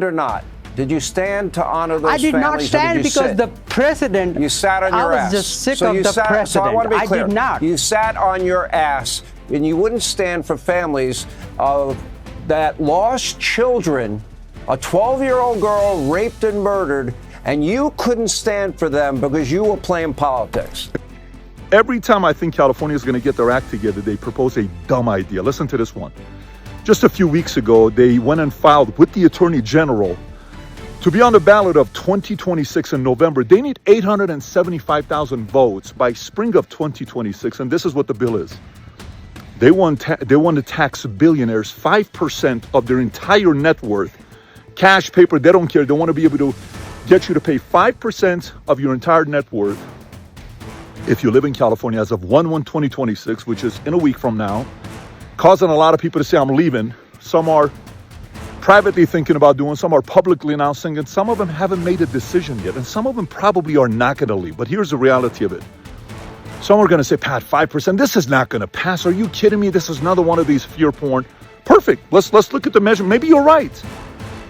or not? Did you stand to honor those families? I did not stand because the president. You sat on your ass. I was just sick of the president. So I want to be clear. I did not. You sat on your ass, and you wouldn't stand for families that lost children. A 12-year-old girl raped and murdered, and you couldn't stand for them because you were playing politics. Every time I think California is going to get their act together, they propose a dumb idea. Listen to this one. Just a few weeks ago, they went and filed with the Attorney General to be on the ballot of 2026 in November. They need 875,000 votes by spring of 2026, and this is what the bill is. They want to tax billionaires 5% of their entire net worth. Cash, paper, they don't care. They want to be able to get you to pay 5% of your entire net worth if you live in California as of 1/1/2026, which is in a week from now, causing a lot of people to say, I'm leaving. Some are privately thinking about doing, some are publicly announcing, and some of them haven't made a decision yet, and some of them probably are not going to leave. But here's the reality of it. Some are going to say, Pat, 5%, this is not going to pass. Are you kidding me? This is another one of these fear porn. Perfect. Let's look at the measure. Maybe you're right.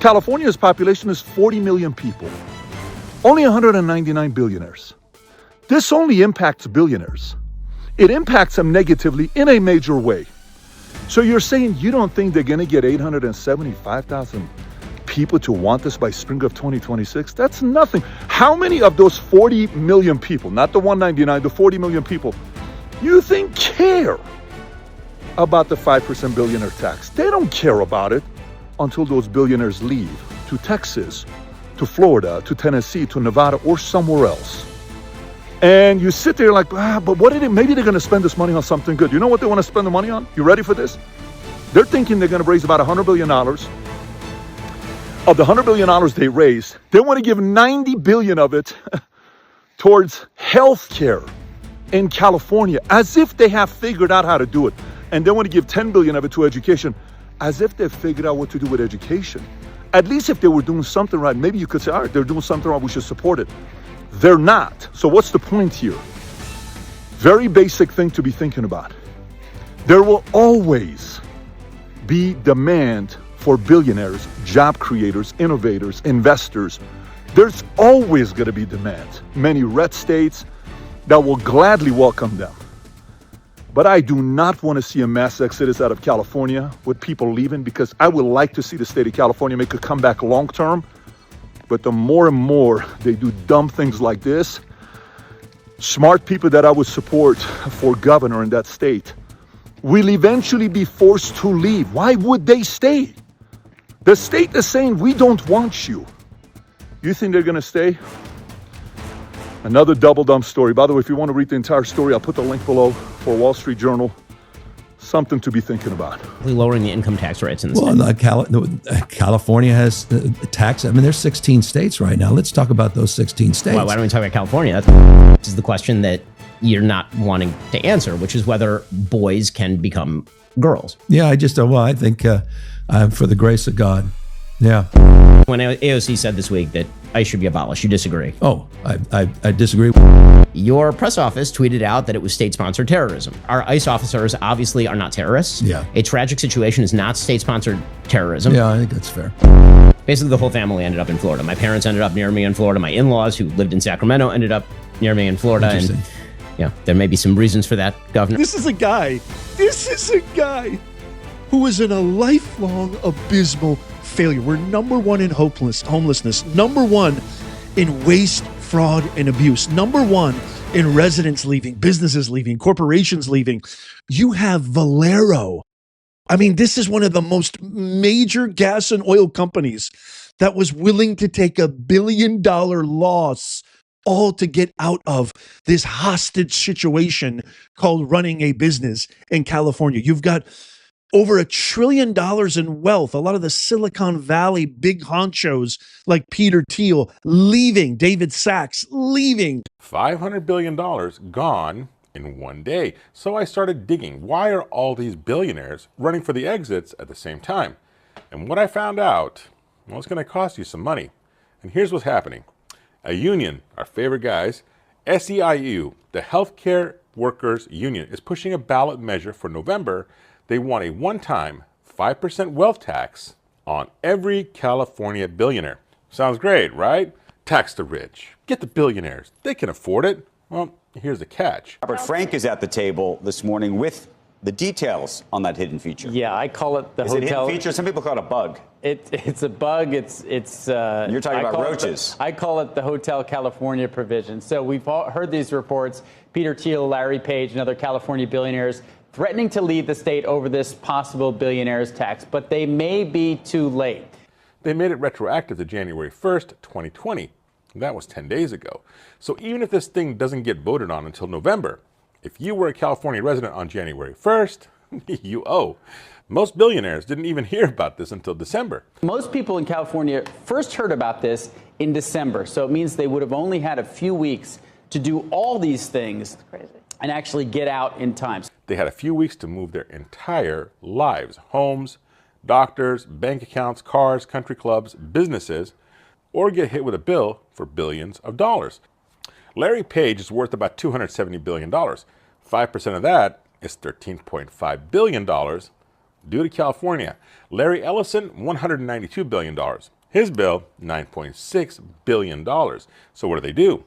California's population is 40 million people. Only 199 billionaires. This only impacts billionaires. It impacts them negatively in a major way. So you're saying you don't think they're going to get 875,000 people to want this by spring of 2026? That's nothing. How many of those 40 million people, not the 199, the 40 million people, you think care about the 5% billionaire tax? They don't care about it until those billionaires leave to Texas, to Florida, to Tennessee, to Nevada, or somewhere else. And you sit there like, but what did it, maybe they're going to spend this money on something good. You know what they want to spend the money on? You ready for this? They're thinking they're going to raise about $100 billion. Of the $100 billion they raise, they want to give $90 billion of it towards health care in California, as if they have figured out how to do it. And they want to give $10 billion of it to education, as if they've figured out what to do with education. At least if they were doing something right, maybe you could say, all right, they're doing something right, we should support it. They're not. So what's the point here? Very basic thing to be thinking about. There will always be demand for billionaires, job creators, innovators, investors. There's always going to be demand. Many red states that will gladly welcome them. But I do not want to see a mass exodus out of California with people leaving, because I would like to see the state of California make a comeback long term. But the more and more they do dumb things like this, smart people that I would support for governor in that state will eventually be forced to leave. Why would they stay? The state is saying, we don't want you. You think they're going to stay? Another double dumb story. By the way, if you want to read the entire story, I'll put the link below for Wall Street Journal. Something to be thinking about. Lowering the income tax rates in the state. Well, California has tax. I mean, there's 16 states right now. Let's talk about those 16 states. Well, why don't we talk about California? This is the question that you're not wanting to answer, which is whether boys can become girls. Yeah, I think for the grace of God. Yeah. When AOC said this week that ICE should be abolished, you disagree? Oh, I disagree. Your press office tweeted out that it was state-sponsored terrorism. Our ICE officers obviously are not terrorists. Yeah. A tragic situation is not state-sponsored terrorism. Yeah, I think that's fair. Basically, the whole family ended up in Florida. My parents ended up near me in Florida. My in-laws, who lived in Sacramento, ended up near me in Florida. And yeah, there may be some reasons for that, Governor. This is a guy who is in a lifelong abysmal failure. We're number one in homelessness, number one in waste, fraud, and abuse, number one in residents leaving, businesses leaving, corporations leaving. You have Valero. I mean, this is one of the most major gas and oil companies that was willing to take $1 billion loss all to get out of this hostage situation called running a business in California. You've got over $1 trillion in wealth. A lot of the Silicon Valley big honchos like Peter Thiel leaving, David Sachs leaving. $500 billion gone in one day. So I started digging. Why are all these billionaires running for the exits at the same time? And what I found out, well, it's going to cost you some money. And here's what's happening. A union, our favorite guys, SEIU, the Healthcare Workers Union, is pushing a ballot measure for November. They want a one-time 5% wealth tax on every California billionaire. Sounds great, right? Tax the rich. Get the billionaires. They can afford it. Well, here's the catch. Robert Frank is at the table this morning with the details on that hidden feature. Yeah, I call it the Is hotel. it hidden feature? Some people call it a bug. It's a bug. It's. You're talking about roaches. I call it the Hotel California provision. So we've all heard these reports. Peter Thiel, Larry Page, and other California billionaires threatening to leave the state over this possible billionaires tax, but they may be too late. They made it retroactive to January 1st, 2020. That was 10 days ago. So even if this thing doesn't get voted on until November, if you were a California resident on January 1st, you owe. Most billionaires didn't even hear about this until December. Most people in California first heard about this in December, so it means they would have only had a few weeks to do all these things and actually get out in time. They had a few weeks to move their entire lives, homes, doctors, bank accounts, cars, country clubs, businesses, or get hit with a bill for billions of dollars. Larry Page is worth about $270 billion. 5% of that is $13.5 billion due to California. Larry Ellison, $192 billion. His bill, $9.6 billion. So what do?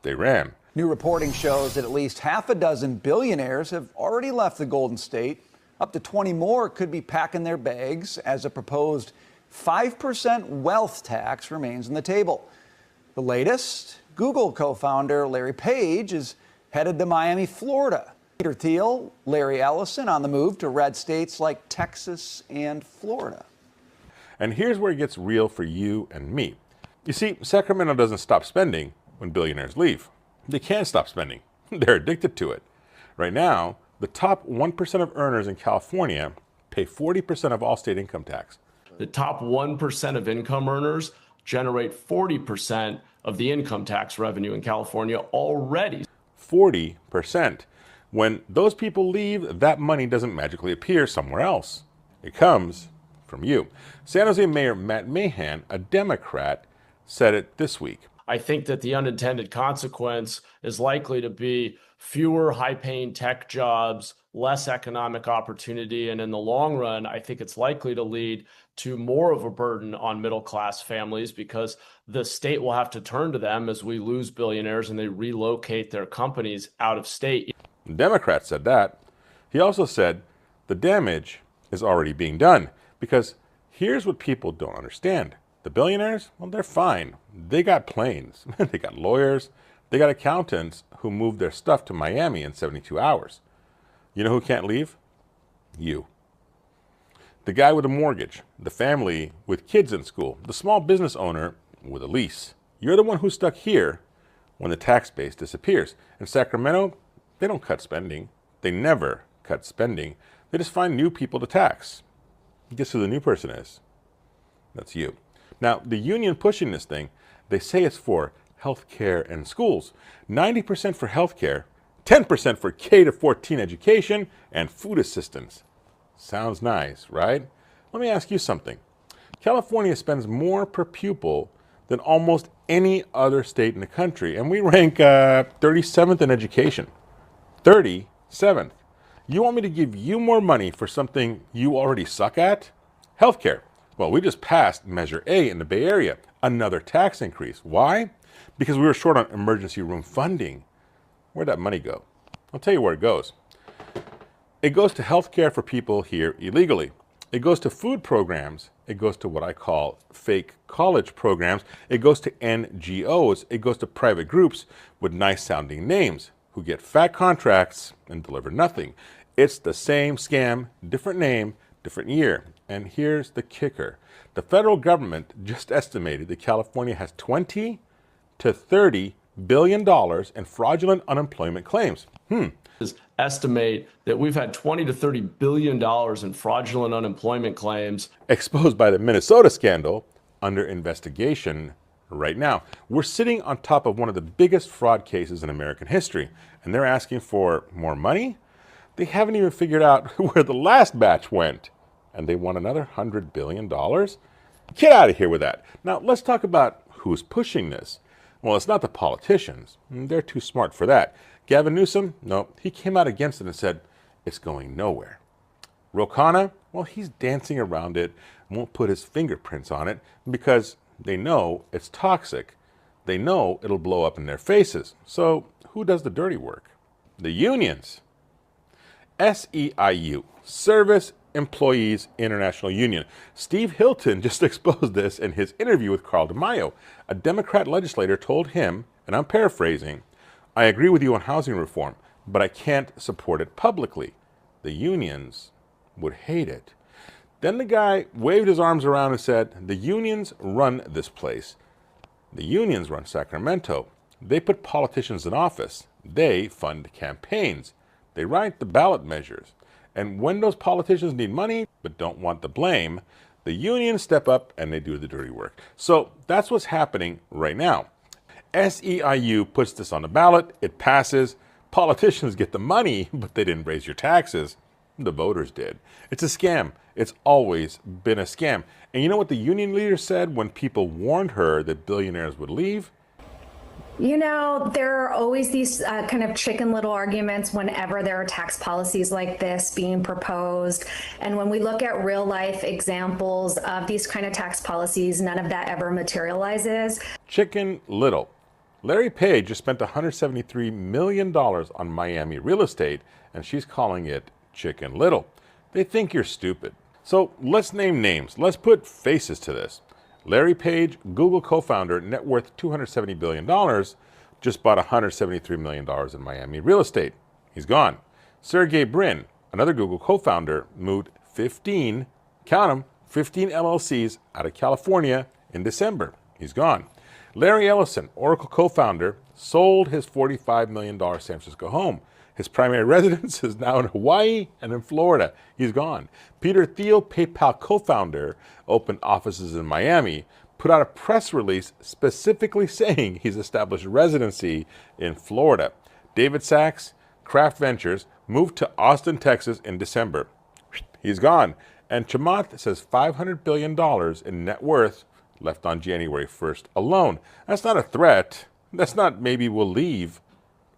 They ran. New reporting shows that at least half a dozen billionaires have already left the Golden State. Up to 20 more could be packing their bags as a proposed 5% wealth tax remains on the table. The latest, Google co-founder Larry Page is headed to Miami, Florida. Peter Thiel, Larry Ellison on the move to red states like Texas and Florida. And here's where it gets real for you and me. You see, Sacramento doesn't stop spending when billionaires leave. They can't stop spending. They're addicted to it. Right now, the top 1% of earners in California pay 40% of all state income tax. The top 1% of income earners generate 40% of the income tax revenue in California already. 40%. When those people leave, that money doesn't magically appear somewhere else. It comes from you. San Jose Mayor Matt Mahan, a Democrat, said it this week. I think that the unintended consequence is likely to be fewer high-paying tech jobs, less economic opportunity, and in the long run, I think it's likely to lead to more of a burden on middle-class families because the state will have to turn to them as we lose billionaires and they relocate their companies out of state. The Democrat said that. He also said the damage is already being done because here's what people don't understand. The billionaires, well, they're fine. They got planes, they got lawyers, they got accountants who moved their stuff to Miami in 72 hours. You know who can't leave? You. The guy with a mortgage, the family with kids in school, the small business owner with a lease. You're the one who's stuck here when the tax base disappears. In Sacramento, they don't cut spending. They never cut spending. They just find new people to tax. Guess who the new person is? That's you. Now, the union pushing this thing, they say it's for healthcare and schools. 90% for healthcare, 10% for K-14 education, and food assistance. Sounds nice, right? Let me ask you something. California spends more per pupil than almost any other state in the country, and we rank 37th in education. 37th. You want me to give you more money for something you already suck at? Healthcare. Well, we just passed Measure A in the Bay Area, another tax increase. Why? Because we were short on emergency room funding. Where'd that money go? I'll tell you where it goes. It goes to health care for people here illegally. It goes to food programs. It goes to what I call fake college programs. It goes to NGOs. It goes to private groups with nice-sounding names who get fat contracts and deliver nothing. It's the same scam, different name, different year. And here's the kicker. The federal government just estimated that California has $20 to $30 billion in fraudulent unemployment claims. Estimate that we've had $20 to $30 billion in fraudulent unemployment claims. Exposed by the Minnesota scandal, under investigation right now. We're sitting on top of one of the biggest fraud cases in American history, and they're asking for more money? They haven't even figured out where the last batch went, and they want another $100 billion? Get out of here with that. Now, let's talk about who's pushing this. Well, it's not the politicians. They're too smart for that. Gavin Newsom, no, he came out against it and said, it's going nowhere. Ro Khanna, well, he's dancing around it, won't put his fingerprints on it because they know it's toxic. They know it'll blow up in their faces. So who does the dirty work? The unions. SEIU, Service Employees International Union. Steve Hilton just exposed this in his interview with Carl DeMaio. A Democrat legislator told him, and I'm paraphrasing, "I agree with you on housing reform, but I can't support it publicly. The unions would hate it." Then the guy waved his arms around and said, "The unions run this place. The unions run Sacramento. They put politicians in office. They fund campaigns. They write the ballot measures. And when those politicians need money but don't want the blame, the unions step up and they do the dirty work." So that's what's happening right now. SEIU puts this on the ballot. It passes. Politicians get the money, but they didn't raise your taxes. The voters did. It's a scam. It's always been a scam. And you know what the union leader said when people warned her that billionaires would leave? You know, there are always these kind of chicken little arguments whenever there are tax policies like this being proposed. And when we look at real life examples of these kind of tax policies, none of that ever materializes. Chicken little. Larry Page just spent $173 million on Miami real estate, and she's calling it Chicken Little. They think you're stupid. So let's name names. Let's put faces to this. Larry Page, Google co-founder, net worth $270 billion, just bought $173 million in Miami real estate. He's gone. Sergey Brin, another Google co-founder, moved 15, count them, 15 LLCs out of California in December. He's gone. Larry Ellison, Oracle co-founder, sold his $45 million San Francisco home. His primary residence is now in Hawaii and in Florida. He's gone. Peter Thiel, PayPal co-founder, opened offices in Miami, put out a press release specifically saying he's established residency in Florida. David Sachs, Kraft Ventures, moved to Austin, Texas in December. He's gone. And Chamath says $500 billion in net worth left on January 1st alone. That's not a threat. That's not maybe we'll leave.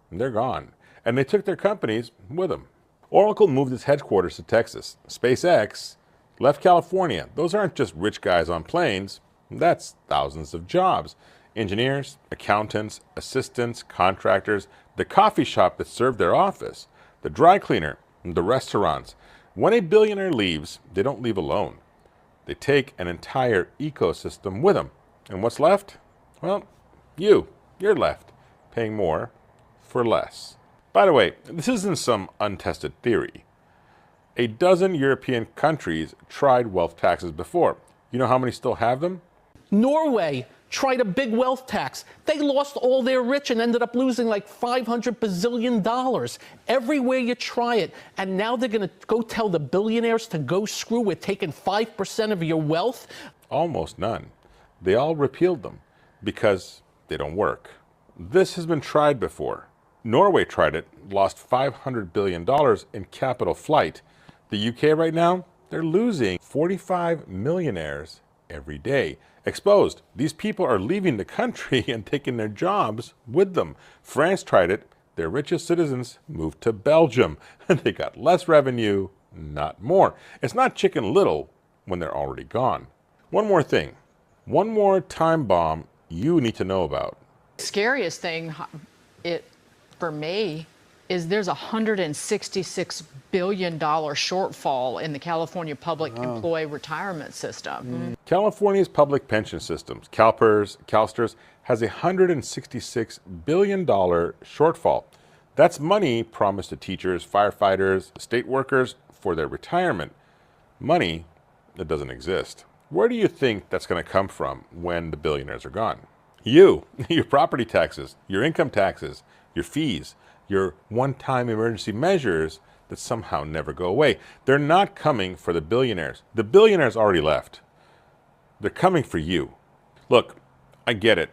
They're gone. And they took their companies with them. Oracle moved its headquarters to Texas. SpaceX left California. Those aren't just rich guys on planes. That's thousands of jobs. Engineers, accountants, assistants, contractors, the coffee shop that served their office, the dry cleaner, the restaurants. When a billionaire leaves, they don't leave alone. They take an entire ecosystem with them. And what's left? Well, you're left, paying more for less. By the way, this isn't some untested theory. A dozen European countries tried wealth taxes before. You know how many still have them? Norway tried a big wealth tax. They lost all their rich and ended up losing like $500 bazillion. Everywhere you try it. And now they're going to go tell the billionaires to go screw with taking 5% of your wealth? Almost none. They all repealed them because they don't work. This has been tried before. Norway tried it, lost $500 billion in capital flight. The UK right now, they're losing 45 millionaires every day. Exposed. These people are leaving the country and taking their jobs with them. France tried it. Their richest citizens moved to Belgium. And they got less revenue, not more. It's not Chicken Little when they're already gone. One more thing. One more time bomb you need to know about. Scariest thing for me is there's a $166 billion shortfall in the California public employee retirement system. California's public pension systems, CalSTRS, has a $166 billion shortfall. That's money promised to teachers, firefighters, state workers for their retirement. Money that doesn't exist. Where do you think that's going to come from when the billionaires are gone? Your property taxes, your income taxes, your fees, your one-time emergency measures that somehow never go away. They're not coming for the billionaires. The billionaires already left. They're coming for you. Look, I get it.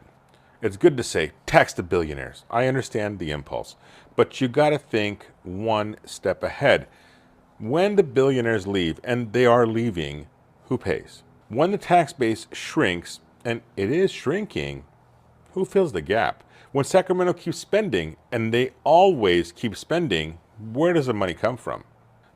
It's good to say, tax the billionaires. I understand the impulse. But you got to think one step ahead. When the billionaires leave, and they are leaving, who pays? When the tax base shrinks, and it is shrinking, who fills the gap? When Sacramento keeps spending, and they always keep spending, where does the money come from?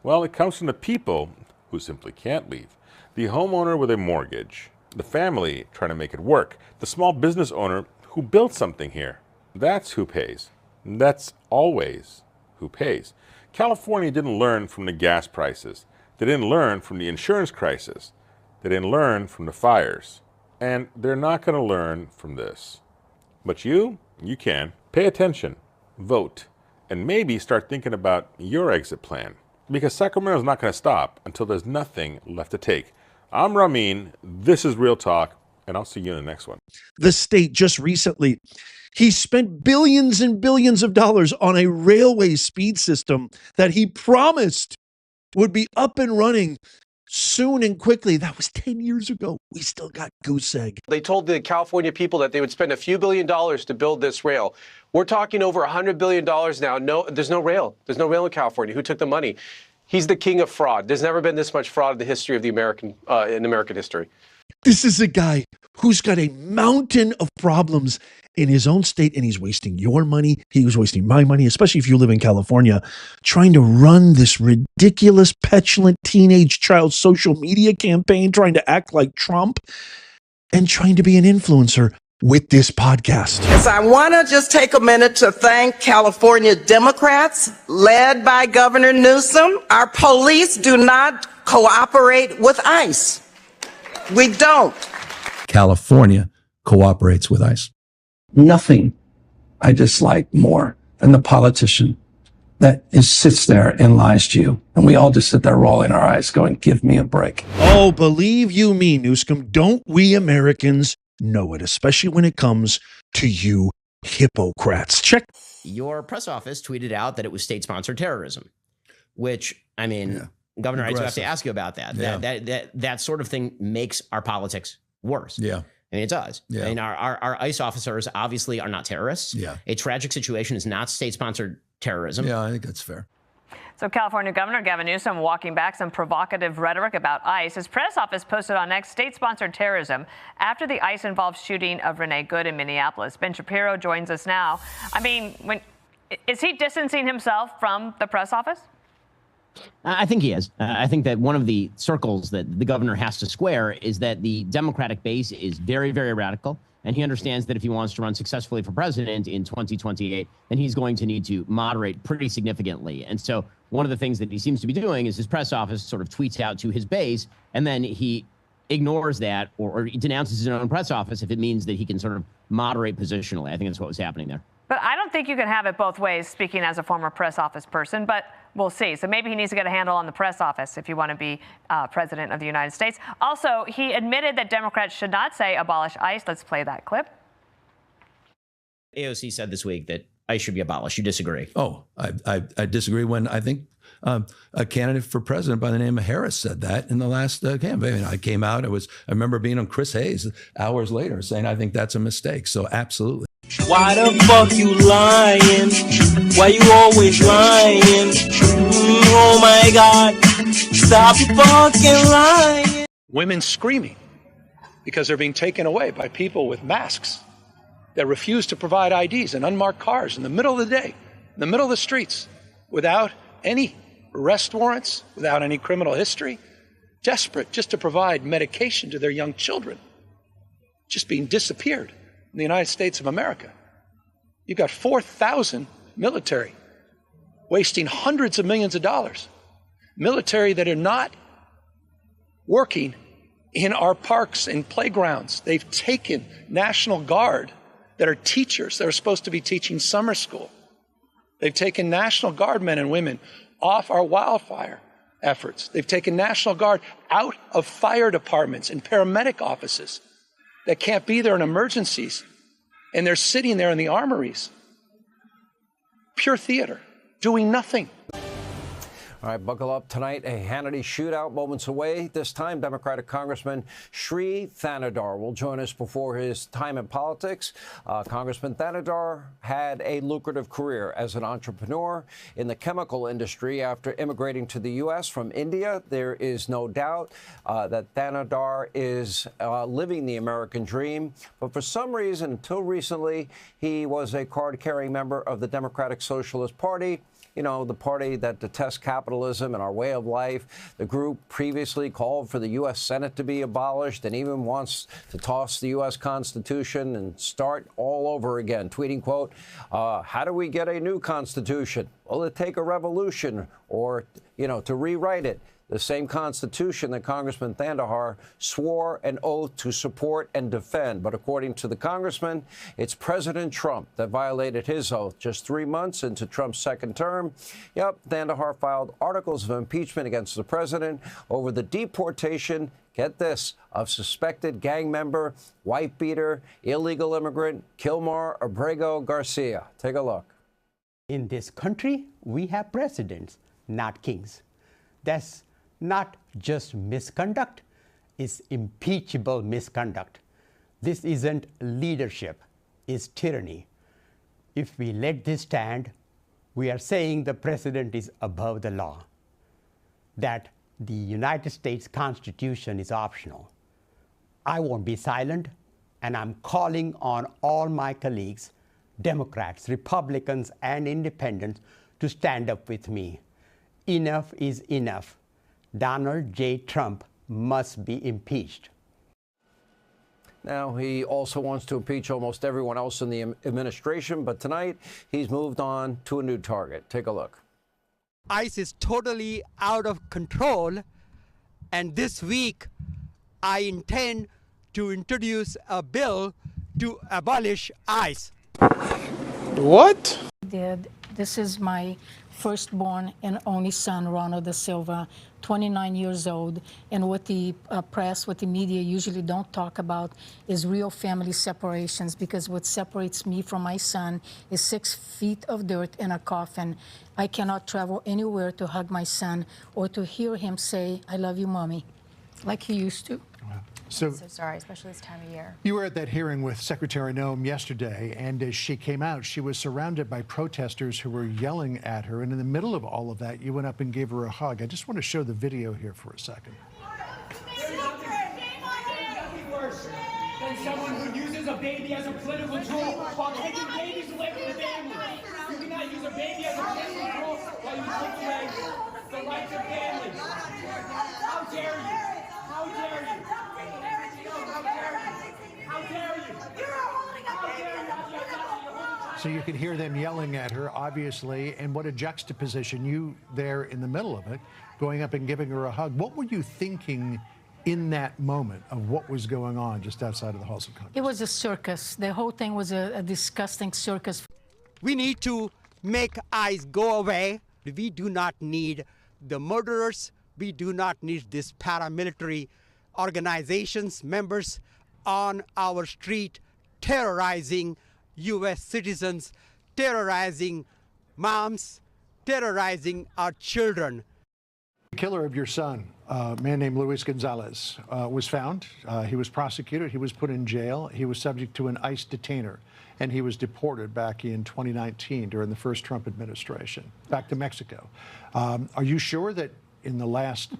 Well, it comes from the people who simply can't leave. The homeowner with a mortgage, the family trying to make it work, the small business owner who built something here. That's who pays. That's always who pays. California didn't learn from the gas prices. They didn't learn from the insurance crisis. They didn't learn from the fires. And they're not going to learn from this. But you can. Pay attention, vote, and maybe start thinking about your exit plan. Because Sacramento's not going to stop until there's nothing left to take. I'm Ramin, this is Real Talk, and I'll see you in the next one. The state just recently, he spent billions and billions of dollars on a railway speed system that he promised would be up and running soon and quickly. That was 10 years ago. We still got goose egg. They told the California people that they would spend a few $1 billion to build this rail. We're talking over $100 billion now. No, there's no rail. There's no rail in California. Who took the money? He's the king of fraud. There's never been this much fraud in the history of the American history. This is a guy who's got a mountain of problems in his own state, and he's wasting your money. He was wasting my money, especially if you live in California, trying to run this ridiculous, petulant teenage child social media campaign, trying to act like Trump and trying to be an influencer with this podcast. Yes, I want to just take a minute to thank California Democrats led by Governor Newsom. Our police do not cooperate with ICE. We don't. California cooperates with ICE. Nothing I dislike more than the politician that sits there and lies to you. And we all just sit there rolling our eyes going, give me a break. Oh, believe you me, Newsom, don't we Americans know it, especially when it comes to you hippocrats. Check. Your press office tweeted out that it was state-sponsored terrorism, which, I mean, Governor, I do have to ask you about that. Yeah. That sort of thing makes our politics worse. Yeah. I mean, it does. Yeah. I mean, our ICE officers obviously are not terrorists. Yeah. A tragic situation is not state-sponsored terrorism. Yeah, I think that's fair. So California Governor Gavin Newsom walking back some provocative rhetoric about ICE. His press office posted on X state-sponsored terrorism after the ICE-involved shooting of Renee Good in Minneapolis. Ben Shapiro joins us now. I mean, is he distancing himself from the press office? I think he is. I think that one of the circles that the governor has to square is that the Democratic base is very, very radical. And he understands that if he wants to run successfully for president in 2028, then he's going to need to moderate pretty significantly. And so one of the things that he seems to be doing is his press office sort of tweets out to his base, and then he ignores that or denounces his own press office if it means that he can sort of moderate positionally. I think that's what was happening there. But I don't think you can have it both ways, speaking as a former press office person, but we'll see. So maybe he needs to get a handle on the press office if you want to be president of the United States. Also, he admitted that Democrats should not say abolish ICE. Let's play that clip. AOC said this week that ICE should be abolished. You disagree? Oh, I disagree when I think a candidate for president by the name of Harris said that in the last campaign. I came out, I remember being on Chris Hayes hours later saying, I think that's a mistake. So absolutely. Why the fuck you lying? Why you always lying? Oh my God, stop fucking lying. Women screaming because they're being taken away by people with masks that refuse to provide IDs in unmarked cars in the middle of the day, in the middle of the streets, without any arrest warrants, without any criminal history, desperate just to provide medication to their young children, just being disappeared in the United States of America. You've got 4,000 military wasting hundreds of millions of dollars. Military that are not working in our parks and playgrounds. They've taken National Guard that are teachers that are supposed to be teaching summer school. They've taken National Guard men and women off our wildfire efforts. They've taken National Guard out of fire departments and paramedic offices that can't be there in emergencies, and they're sitting there in the armories. Pure theater, doing nothing. All right, buckle up tonight. A Hannity shootout moments away. This time, Democratic Congressman Sri Thanedar will join us before his time in politics. Congressman Thanedar had a lucrative career as an entrepreneur in the chemical industry after immigrating to the U.S. from India. There is no doubt that Thanedar is living the American dream. But for some reason, until recently, he was a card-carrying member of the Democratic Socialist Party. You know, the party that detests capitalism capitalism and our way of life. The group previously called for the U.S. Senate to be abolished and even wants to toss the U.S. Constitution and start all over again, tweeting, quote, how do we get a new Constitution? Will it take a revolution or, to rewrite it? The same Constitution that Congressman Thandahar swore an oath to support and defend. But according to the congressman, it's President Trump that violated his oath. Just 3 months into Trump's second term, Thandahar filed articles of impeachment against the president over the deportation, get this, of suspected gang member, wife beater, illegal immigrant Kilmar Abrego Garcia. Take a look. In this country, we have presidents, not kings. That's not just misconduct, it's impeachable misconduct. This isn't leadership, it's tyranny. If we let this stand, we are saying the president is above the law, that the United States Constitution is optional. I won't be silent, and I'm calling on all my colleagues, Democrats, Republicans, and independents, to stand up with me. Enough is enough. Donald J. Trump must be impeached. Now, he also wants to impeach almost everyone else in the administration, but tonight he's moved on to a new target. Take a look. ICE is totally out of control, and this week I intend to introduce a bill to abolish ICE. What? This is my firstborn and only son, Ronald da Silva, 29 years old. And what the press, what the media usually don't talk about is real family separations, because what separates me from my son is 6 feet of dirt in a coffin. I cannot travel anywhere to hug my son or to hear him say, I love you, Mommy, like he used to. So sorry, especially this time of year. You were at that hearing with Secretary Newsom yesterday, and as she came out, she was surrounded by protesters who were yelling at her. And in the middle of all of that, you went up and gave her a hug. I just want to show the video here for a second. There's nothing worse than someone who uses a baby as a political tool while taking babies away from the family. You cannot use a baby as a political tool while you take away the rights of families. How dare you? How dare you? How dare you? So you could hear them yelling at her, obviously, and what a juxtaposition, you there in the middle of it, going up and giving her a hug. What were you thinking in that moment of what was going on just outside of the halls of Congress? It was a circus. The whole thing was a disgusting circus. We need to make ICE go away. We do not need the murderers. We do not need this paramilitary organizations, members on our street terrorizing U.S. citizens, terrorizing moms, terrorizing our children. The killer of your son, a man named Luis Gonzalez, was found. He was prosecuted. He was put in jail. He was subject to an ICE detainer, and he was deported back in 2019 during the first Trump administration, back to Mexico. Are you sure that in the last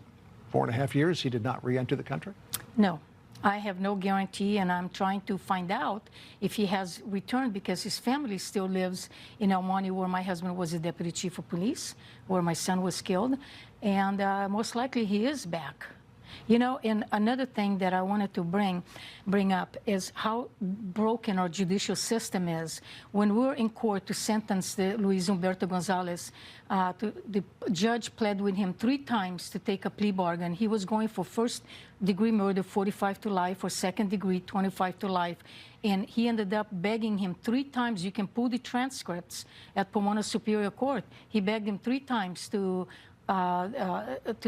4.5 years he did not re-enter the country? No. I have no guarantee, and I'm trying to find out if he has returned, because his family still lives in El Monte, where my husband was a deputy chief of police, where my son was killed, and most likely he is back. You know, and another thing that I wanted to bring up is how broken our judicial system is. When we were in court to sentence Luis Humberto Gonzalez, the judge pled with him 3 times to take a plea bargain. He was going for first-degree murder, 45 to life, or second-degree, 25 to life. And he ended up begging him 3 times. You can pull the transcripts at Pomona Superior Court. He begged him 3 times to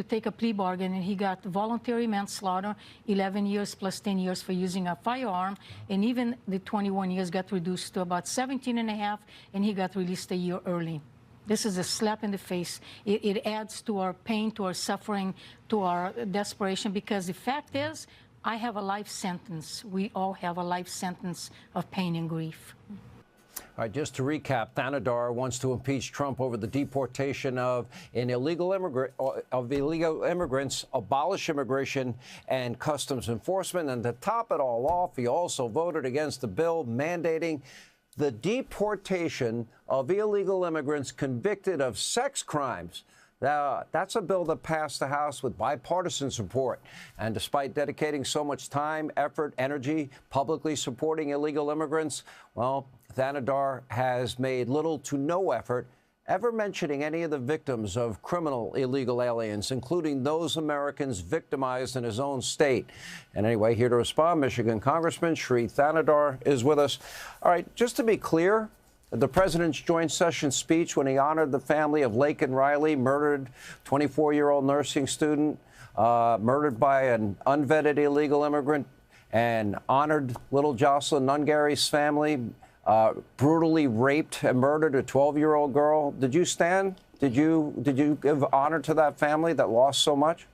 take a plea bargain, and he got voluntary manslaughter, 11 years plus 10 years for using a firearm, and even the 21 years got reduced to about 17 and a half, and he got released a year early. This is a slap in the face. It adds to our pain, to our suffering, to our desperation, because the fact is, I have a life sentence. We all have a life sentence of pain and grief. All right, just to recap, Thandahar wants to impeach Trump over the deportation of illegal immigrants, abolish immigration and customs enforcement, and to top it all off, he also voted against the bill mandating the deportation of illegal immigrants convicted of sex crimes. That's a bill that passed the House with bipartisan support. And despite dedicating so much time, effort, energy, publicly supporting illegal immigrants, well, Thanadar has made little to no effort ever mentioning any of the victims of criminal illegal aliens, including those Americans victimized in his own state. And anyway, here to respond, Michigan Congressman Shri Thanadar is with us. All right, just to be clear, the president's joint session speech when he honored the family of Laken Riley, murdered 24-year-old nursing student, murdered by an unvetted illegal immigrant, and honored little Jocelyn Nungary's family, brutally raped and murdered a 12-year-old girl. Did you stand? Did you give honor to that family that lost so much?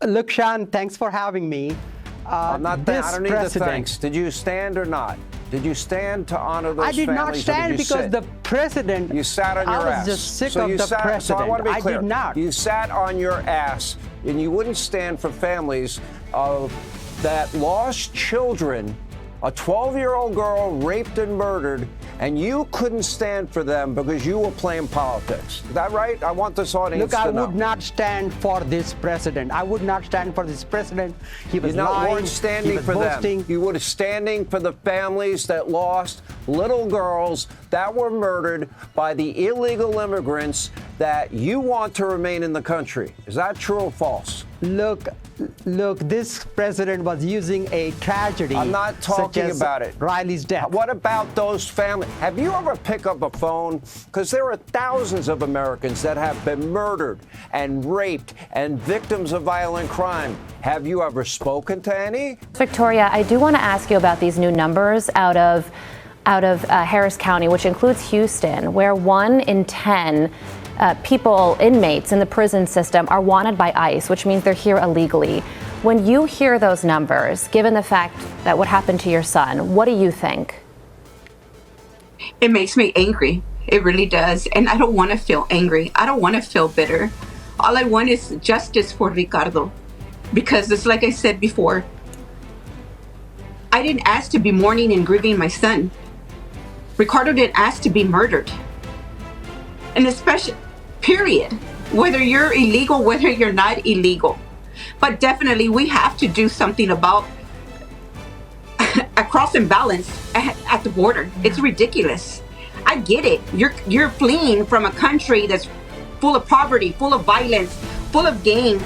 Look, Sean, thanks for having me. I don't need the thanks. Did you stand or not? Did you stand to honor those families? I did not stand because the president. You sat on your ass. I was just sick of the president. So I want to be clear. I did not. You sat on your ass, and you wouldn't stand for families that lost children. A 12-year-old girl raped and murdered, and you couldn't stand for them because you were playing politics. Is that right? I want this audience to know. Look, I would not stand for this president. I would not stand for this president. He was lying. You weren't standing for them. You were standing for the families that lost little girls that were murdered by the illegal immigrants that you want to remain in the country. Is that true or false? Look, this president was using a tragedy. I'm not talking about it. Riley's death. What about those families? Have you ever picked up a phone? Because there are thousands of Americans that have been murdered and raped and victims of violent crime. Have you ever spoken to any? Victoria, I do want to ask you about these new numbers out of Harris County, which includes Houston, where 1 in 10 inmates in the prison system are wanted by ICE, which means they're here illegally. When you hear those numbers, given the fact that what happened to your son, what do you think? It makes me angry. It really does. And I don't want to feel angry. I don't want to feel bitter. All I want is justice for Ricardo. Because it's like I said before, I didn't ask to be mourning and grieving my son. Ricardo didn't ask to be murdered. And especially, period, whether you're illegal, whether you're not illegal. But definitely we have to do something about a cross imbalance at the border. It's ridiculous. I get it. You're fleeing from a country that's full of poverty, full of violence, full of gang,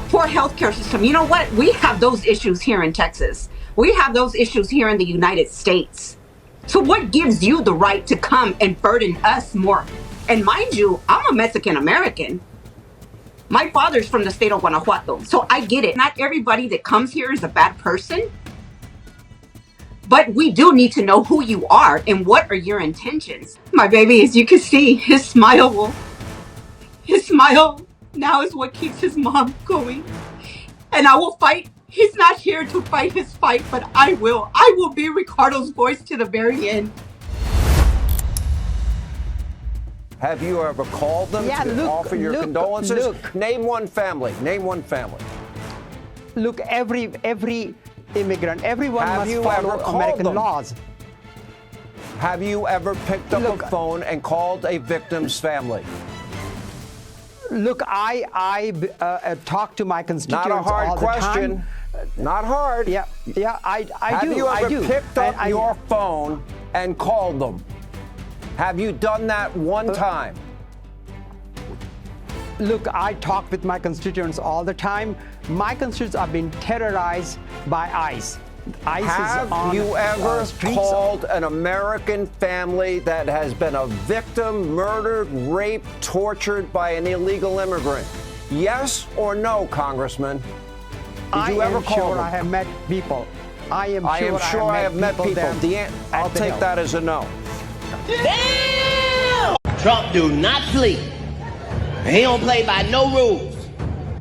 poor healthcare system. You know what? We have those issues here in Texas. We have those issues here in the United States. So what gives you the right to come and burden us more? And mind you, I'm a Mexican American. My father's from the state of Guanajuato, so I get it. Not everybody that comes here is a bad person, but we do need to know who you are and what are your intentions. My baby, as you can see, his smile now is what keeps his mom going. And I will fight. He's not here to fight his fight, but I will. I will be Ricardo's voice to the very end. Have you ever called them to offer your condolences? Name one family. Name one family. Look, every immigrant, everyone must follow American laws. Have you ever picked up a phone and called a victim's family? Look, I talk to my constituents all the time. Not a hard question. Not hard. Yeah, I do. Have you ever picked up your phone and called them? Have you done that one time? Look, I talk with my constituents all the time. My constituents are being terrorized by ICE. Have you ever called an American family that has been a victim, murdered, raped, tortured by an illegal immigrant? Yes or no, Congressman? Did you ever call them? I have met people. I am sure I have met people. I'll take that as a no. Damn! Trump do not sleep. He don't play by no rules.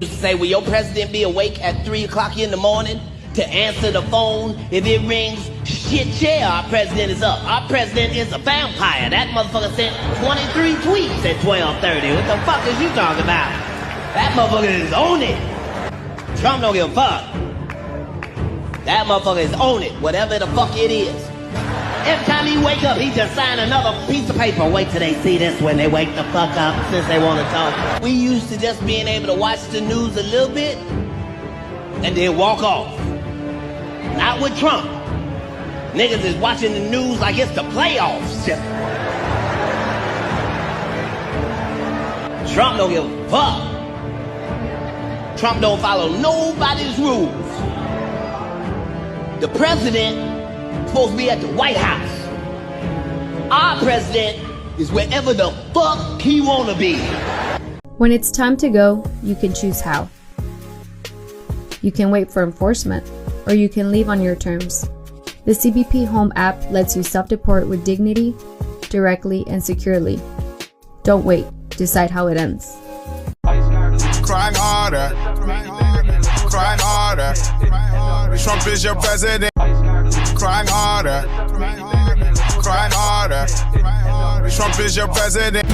You say, will your president be awake at 3 o'clock in the morning to answer the phone if it rings? Shit, yeah, our president is up. Our president is a vampire. That motherfucker sent 23 tweets at 12:30. What the fuck is you talking about? That motherfucker is on it. Trump don't give a fuck. That motherfucker is on it, whatever the fuck it is. Every time he wake up, he just sign another piece of paper. Wait till they see this when they wake the fuck up, since they want to talk. We used to just being able to watch the news a little bit and then walk off. Not with Trump. Niggas is watching the news like it's the playoffs. Trump don't give a fuck. Trump don't follow nobody's rules. The president is supposed to be at the White House. Our president is wherever the fuck he wanna be. When it's time to go, you can choose how. You can wait for enforcement, or you can leave on your terms. The CBP Home app lets you self-deport with dignity, directly and securely. Don't wait. Decide how it ends. Crying harder, crying harder. Trump is your president. Crying harder, crying harder. Trump is your president.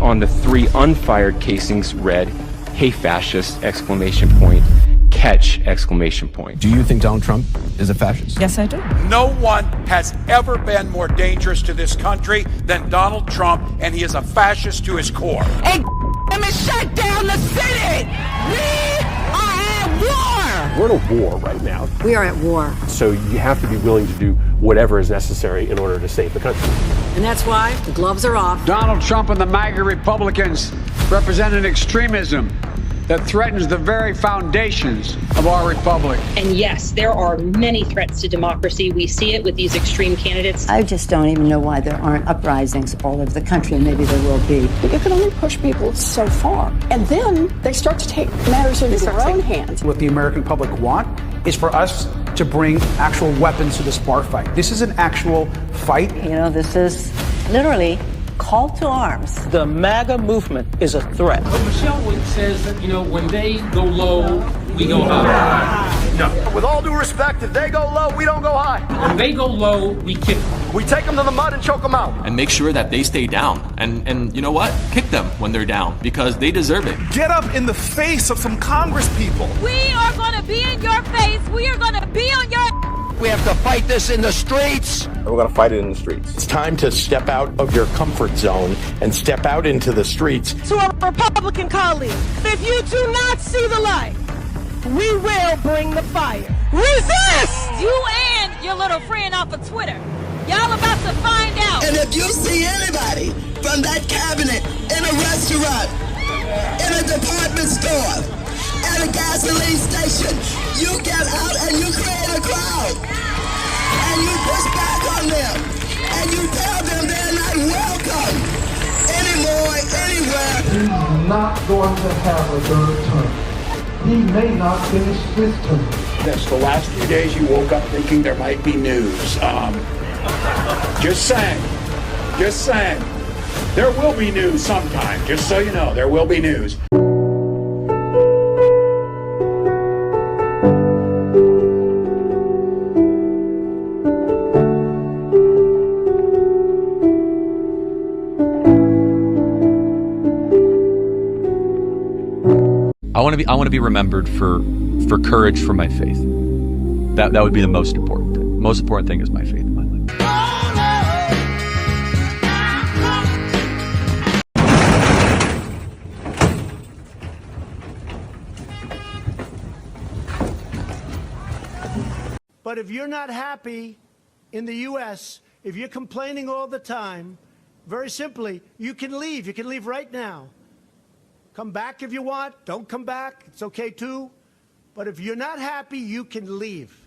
On the 3 unfired casings read, "Hey fascist!" exclamation point, catch exclamation point. Do you think Donald Trump is a fascist? Yes, I do. No one has ever been more dangerous to this country than Donald Trump, and he is a fascist to his core. Hey, let me shut down the city! We are at war! We're in a war right now. We are at war. So you have to be willing to do whatever is necessary in order to save the country. And that's why the gloves are off. Donald Trump and the MAGA Republicans represent an extremism that threatens the very foundations of our republic. And yes, there are many threats to democracy. We see it with these extreme candidates. I just don't even know why there aren't uprisings all over the country, and maybe there will be. But you can only push people so far. And then they start to take matters into their own hands. What the American public want is for us to bring actual weapons to this bar fight. This is an actual fight. You know, this is literally call to arms. The MAGA movement is a threat. But Michelle says that, when they go low, we go high. No. With all due respect, if they go low, we don't go high. When they go low, we kick them. We take them to the mud and choke them out. And make sure that they stay down. And you know what? Kick them when they're down, because they deserve it. Get up in the face of some Congress people. We are going to be in your face. We are going to be on your... We have to fight this in the streets. We're going to fight it in the streets. It's time to step out of your comfort zone and step out into the streets. To our Republican colleagues, if you do not see the light, we will bring the fire. Resist! You and your little friend off of Twitter. Y'all about to find out. And if you see anybody from that cabinet in a restaurant, in a department store, at a gasoline station, you get out and you create a crowd. And you push back on them. And you tell them they're not welcome anymore, anywhere. He's not going to have a third term. He may not finish this term. That's the last few days you woke up thinking there might be news. Just saying. Just saying. There will be news sometime. Just so you know, there will be news. I want to be remembered for courage for my faith. That would be the most important thing. Most important thing is my faith in my life. But if you're not happy in the U.S., if you're complaining all the time, very simply, you can leave. You can leave right now. Come back if you want. Don't come back. It's okay too. But if you're not happy, you can leave.